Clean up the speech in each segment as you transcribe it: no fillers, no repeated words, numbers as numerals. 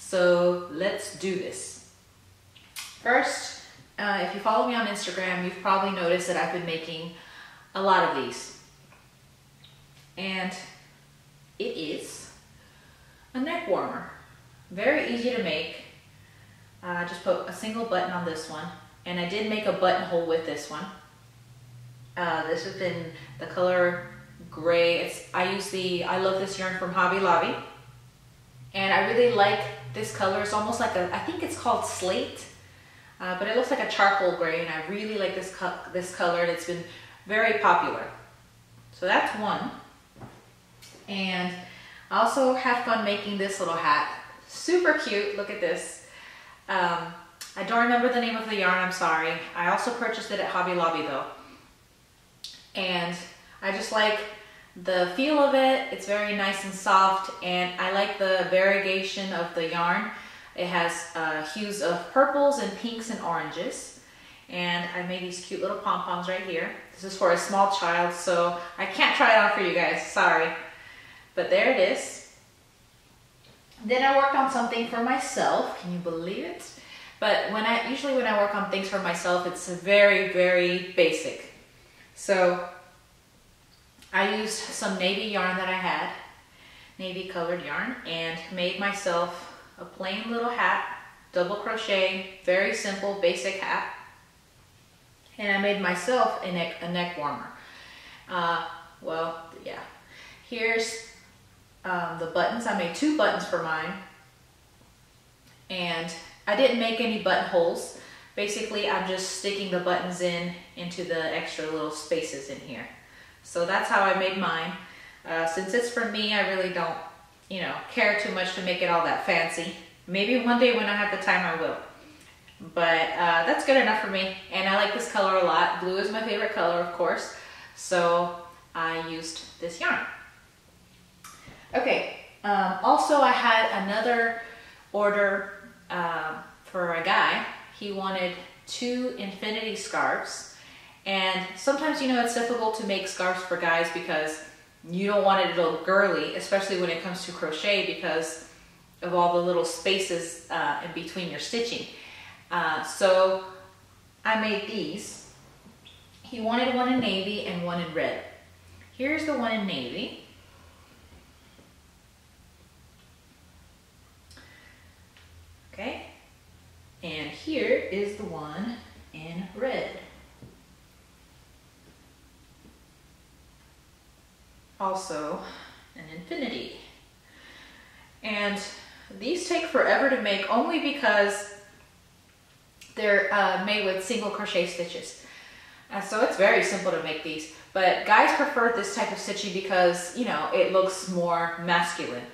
So let's do this. First, if you follow me on Instagram, you've probably noticed that I've been making a lot of these. And it is a neck warmer. Very easy to make. I just put a single button on this one, and I did make a buttonhole with this one. This has been the color gray. I love this yarn from Hobby Lobby, and I really like this color. It's almost like I think it's called slate, but it looks like a charcoal gray, and I really like this color, and it's been very popular. So that's one. And I also have fun making this little hat. Super cute, look at this. I don't remember the name of the yarn, I'm sorry. I also purchased it at Hobby Lobby though. And I just like the feel of it. It's very nice and soft, and I like the variegation of the yarn. It has hues of purples and pinks and oranges. And I made these cute little pom-poms right here. This is for a small child, so I can't try it on for you guys, sorry. But there it is. Then I worked on something for myself. Can you believe it? But usually when I work on things for myself, it's very, very basic. So I used some navy yarn that I had, navy colored yarn, and made myself a plain little hat, double crochet, very simple, basic hat. And I made myself a neck warmer. Well, yeah. Here's the buttons. I made 2 buttons for mine, and I didn't make any buttonholes. Basically, I'm just sticking the buttons into the extra little spaces in here. So that's how I made mine. Since it's for me, I really don't, care too much to make it all that fancy. Maybe one day when I have the time, I will. But that's good enough for me, and I like this color a lot. Blue is my favorite color, of course, so I used this yarn. Okay, also I had another order for a guy. He wanted 2 infinity scarves, and sometimes it's difficult to make scarves for guys because you don't want it to look girly, especially when it comes to crochet because of all the little spaces in between your stitching. So I made these. He wanted one in navy and one in red. Here's the one in navy. Okay. And here is the one in red. Also an infinity. And these take forever to make only because they're made with single crochet stitches. So it's very simple to make these. But guys prefer this type of stitching because, it looks more masculine.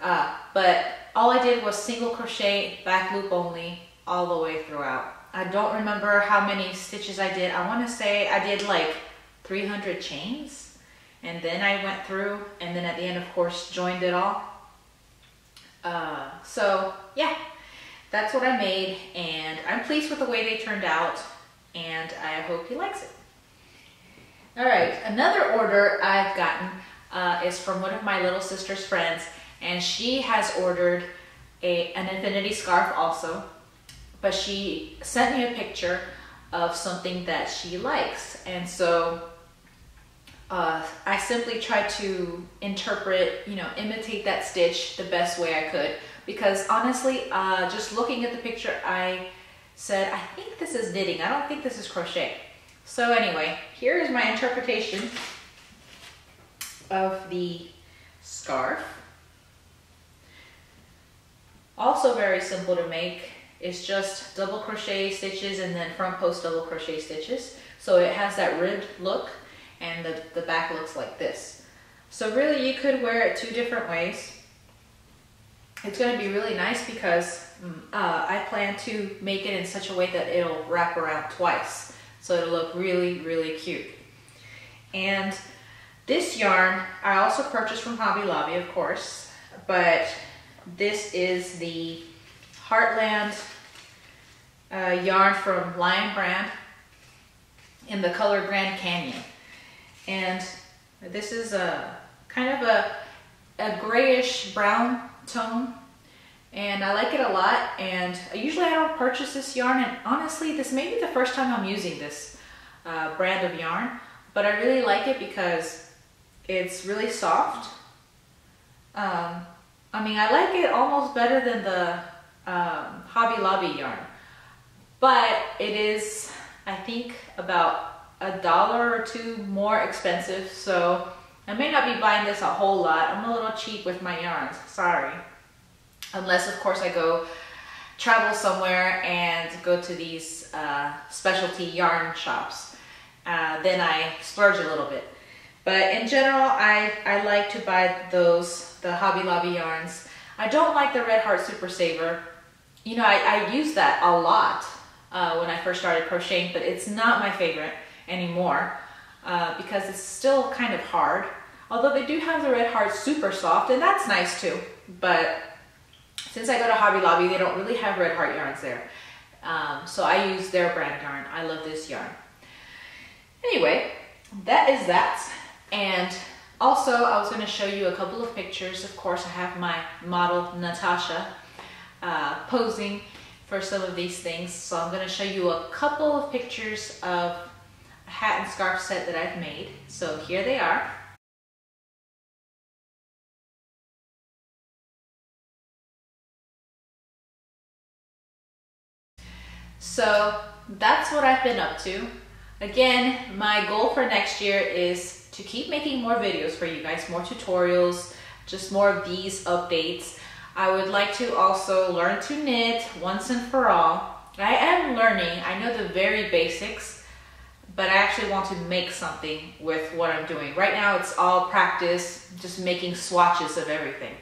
But all I did was single crochet, back loop only, all the way throughout. I don't remember how many stitches I did. I want to say I did like 300 chains, and then I went through, and then at the end, of course, joined it all. So yeah, that's what I made, and I'm pleased with the way they turned out, and I hope he likes it. All right, another order I've gotten is from one of my little sister's friends, and she has ordered an infinity scarf also, but she sent me a picture of something that she likes, and so I simply tried to interpret, imitate that stitch the best way I could, because honestly, just looking at the picture, I said, I think this is knitting, I don't think this is crochet. So anyway, here is my interpretation of the scarf. Also very simple to make. It's just double crochet stitches and then front post double crochet stitches. So it has that ribbed look, and the back looks like this. So really you could wear it 2 different ways. It's going to be really nice because I plan to make it in such a way that it'll wrap around twice. So it'll look really, really cute. And this yarn I also purchased from Hobby Lobby, of course, but this is the Heartland yarn from Lion Brand in the color Grand Canyon. And this is a kind of a grayish brown tone, and I like it a lot. And usually I don't purchase this yarn, and honestly this may be the first time I'm using this brand of yarn, but I really like it because it's really soft. I mean, I like it almost better than the Hobby Lobby yarn, but it is, I think, about $1 or $2 more expensive, so I may not be buying this a whole lot. I'm a little cheap with my yarns, sorry. Unless, of course, I go travel somewhere and go to these specialty yarn shops. Then I splurge a little bit. But in general, I like to buy the Hobby Lobby yarns. I don't like the Red Heart Super Saver. You know, I used that a lot when I first started crocheting, but it's not my favorite anymore because it's still kind of hard. Although they do have the Red Heart Super Soft, and that's nice too. But since I go to Hobby Lobby, they don't really have Red Heart yarns there. So I use their brand yarn. I love this yarn. Anyway, that is that. And also, I was going to show you a couple of pictures. Of course, I have my model, Natasha, posing for some of these things. So I'm going to show you a couple of pictures of a hat and scarf set that I've made. So here they are. So that's what I've been up to. Again, my goal for next year is to keep making more videos for you guys, more tutorials, just more of these updates. I would like to also learn to knit once and for all. I am learning, I know the very basics, but I actually want to make something with what I'm doing. Right now it's all practice, just making swatches of everything.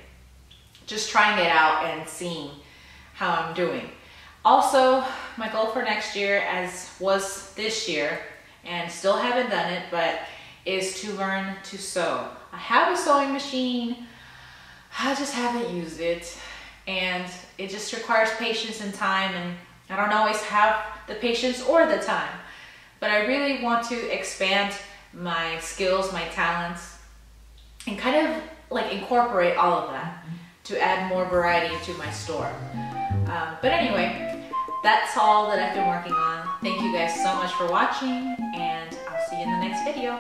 Just trying it out and seeing how I'm doing. Also, my goal for next year, as was this year, and still haven't done it, but is to learn to sew. I have a sewing machine, I just haven't used it, and it just requires patience and time, and I don't always have the patience or the time. But I really want to expand my skills, my talents, and kind of like incorporate all of that to add more variety into my store. But anyway, that's all that I've been working on. Thank you guys so much for watching, and I'll see you in the next video.